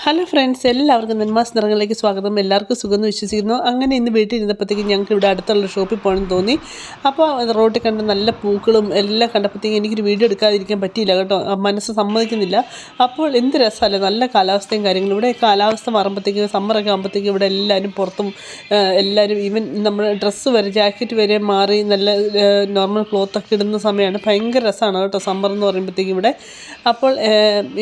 Hello friends, എല്ലാവർക്കും നെന്മാസ് നിറങ്ങളിലേക്ക് സ്വാഗതം. എല്ലാവർക്കും സുഖമെന്ന് വിശ്വസിക്കുന്നു. അങ്ങനെ ഇന്ന് വീട്ടിൽ ഇരുന്നപ്പോഴത്തേക്കും ഞങ്ങൾക്ക് ഇവിടെ അടുത്തുള്ള ഷോപ്പിൽ പോകണമെന്ന് തോന്നി. അപ്പോൾ റോട്ടിൽ കണ്ട നല്ല പൂക്കളും എല്ലാം കണ്ടപ്പോഴത്തേക്കും എനിക്കൊരു വീഡിയോ എടുക്കാതിരിക്കാൻ പറ്റിയില്ല കേട്ടോ. മനസ്സ് സമ്മതിക്കുന്നില്ല. അപ്പോൾ എന്ത് രസമല്ലേ, നല്ല കാലാവസ്ഥയും കാര്യങ്ങളും. ഇവിടെ കാലാവസ്ഥ മാറുമ്പോഴത്തേക്കും സമ്മറൊക്കെ ആകുമ്പോഴത്തേക്കും ഇവിടെ എല്ലാവരും പുറത്തും എല്ലാവരും ഈവൻ നമ്മൾ ഡ്രസ്സ് വരെ ജാക്കറ്റ് വരെ മാറി നല്ല നോർമൽ ക്ലോത്തൊക്കെ ഇടുന്ന സമയമാണ്. ഭയങ്കര രസമാണ് കേട്ടോ സമ്മർ എന്ന് പറയുമ്പോഴത്തേക്കും ഇവിടെ. അപ്പോൾ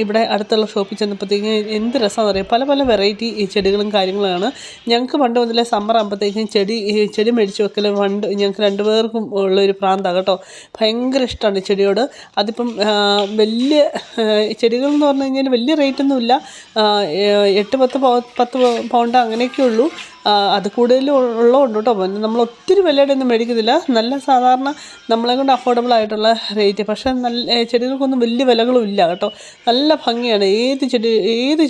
ഇവിടെ അടുത്തുള്ള ഷോപ്പിൽ ചെന്നപ്പോഴത്തേക്കും എന്ത് രസമെന്ന് അറിയാം. പല പല വെറൈറ്റി ചെടികളും കാര്യങ്ങളാണ്. ഞങ്ങൾക്ക് പണ്ട് മുതലേ സമ്മർ ആകുമ്പോഴത്തേക്കും ചെടി മേടിച്ച് വെക്കൽ പണ്ട് ഞങ്ങൾക്ക് രണ്ടുപേർക്കും ഉള്ളൊരു പ്രാന്താണ് കേട്ടോ. ഭയങ്കര ഇഷ്ടമാണ് ചെടിയോട്. അതിപ്പം വലിയ ചെടികൾ എന്ന് പറഞ്ഞു കഴിഞ്ഞാൽ വലിയ റേറ്റൊന്നും ഇല്ല. 8-10 പൗണ്ട് അങ്ങനെയൊക്കെ ഉള്ളൂ. അത് കൂടുതലും ഉള്ളതുകൊണ്ട് കേട്ടോ. നമ്മൾ ഒത്തിരി വിലയുടെ ഒന്നും മേടിക്കുന്നില്ല. നല്ല സാധാരണ നമ്മളെ കൊണ്ട് അഫോർഡബിൾ ആയിട്ടുള്ള റേറ്റ്. പക്ഷേ നല്ല ചെടികൾക്കൊന്നും വലിയ വിലകളും ഇല്ല കേട്ടോ. നല്ല ഭംഗിയാണ്. ഏത്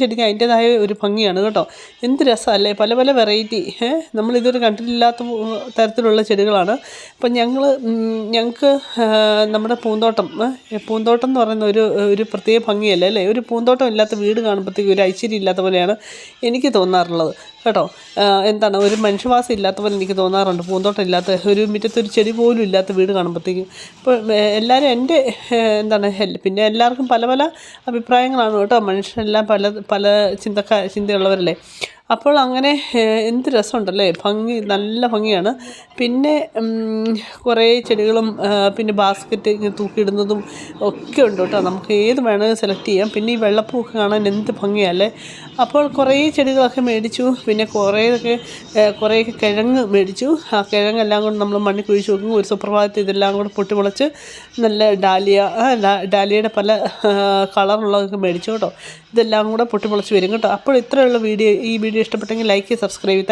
ചെടിക്ക് അതിൻ്റേതായ ഒരു ഭംഗിയാണ് കേട്ടോ. എന്ത് രസമല്ലേ, പല പല വെറൈറ്റി. നമ്മളിതൊരു കണ്ടിട്ടില്ലാത്ത തരത്തിലുള്ള ചെടികളാണ്. അപ്പം ഞങ്ങൾക്ക് നമ്മുടെ പൂന്തോട്ടം എന്ന് പറയുന്ന ഒരു പ്രത്യേക ഭംഗിയല്ലേ അല്ലേ. ഒരു പൂന്തോട്ടം ഇല്ലാത്ത വീട് കാണുമ്പോഴത്തേക്കും ഒരു ഐശ്വര്യം ഇല്ലാത്ത പോലെയാണ് എനിക്ക് തോന്നാറുള്ളത് കേട്ടോ. എന്താണ്, ഒരു മനുഷ്യവാസം ഇല്ലാത്ത പോലെ എനിക്ക് തോന്നാറുണ്ട്. പൂന്തോട്ടം ഇല്ലാത്ത, ഒരു മുറ്റത്തൊരു ചെടി പോലും ഇല്ലാത്ത വീട് കാണുമ്പോഴത്തേക്കും. ഇപ്പോൾ എല്ലാവരും എൻ്റെ പിന്നെ എല്ലാവർക്കും പല പല അഭിപ്രായങ്ങളാണ് കേട്ടോ. മനുഷ്യരെല്ലാം പല ചിന്തയുള്ളവരല്ലേ. അപ്പോൾ അങ്ങനെ എന്ത് രസമുണ്ടല്ലേ, നല്ല ഭംഗിയാണ്. പിന്നെ കുറേ ചെടികളും പിന്നെ ബാസ്ക്കറ്റ് ഇങ്ങനെ തൂക്കിയിടുന്നതും ഒക്കെ ഉണ്ട് കേട്ടോ. നമുക്ക് ഏത് വേണമെങ്കിലും സെലക്ട് ചെയ്യാം. പിന്നെ ഈ വെള്ളപ്പൂവൊക്കെ കാണാൻ എന്ത് ഭംഗിയല്ലേ. അപ്പോൾ കുറേ ചെടികളൊക്കെ മേടിച്ചു. പിന്നെ കുറേയൊക്കെ കിഴങ്ങ് മേടിച്ചു. ആ കിഴങ്ങെല്ലാം കൊണ്ട് നമ്മൾ മണ്ണിൽ കുഴിച്ച് വെക്കും. ഒരു സുപ്രഭാതത്തിൽ ഇതെല്ലാം കൂടെ പൊട്ടിമുളച്ച് നല്ല ഡാലിയയുടെ പല കളറുള്ളതൊക്കെ മേടിച്ചു കേട്ടോ. ഇതെല്ലാം കൂടെ പൊട്ടിമുളച്ച് വരും കേട്ടോ. അപ്പോൾ ഇത്രയുള്ള ഈ വീഡിയോ ഇഷ്ടപ്പെട്ടെങ്കിൽ ലൈക്ക്, സബ്സ്ക്രൈബ്.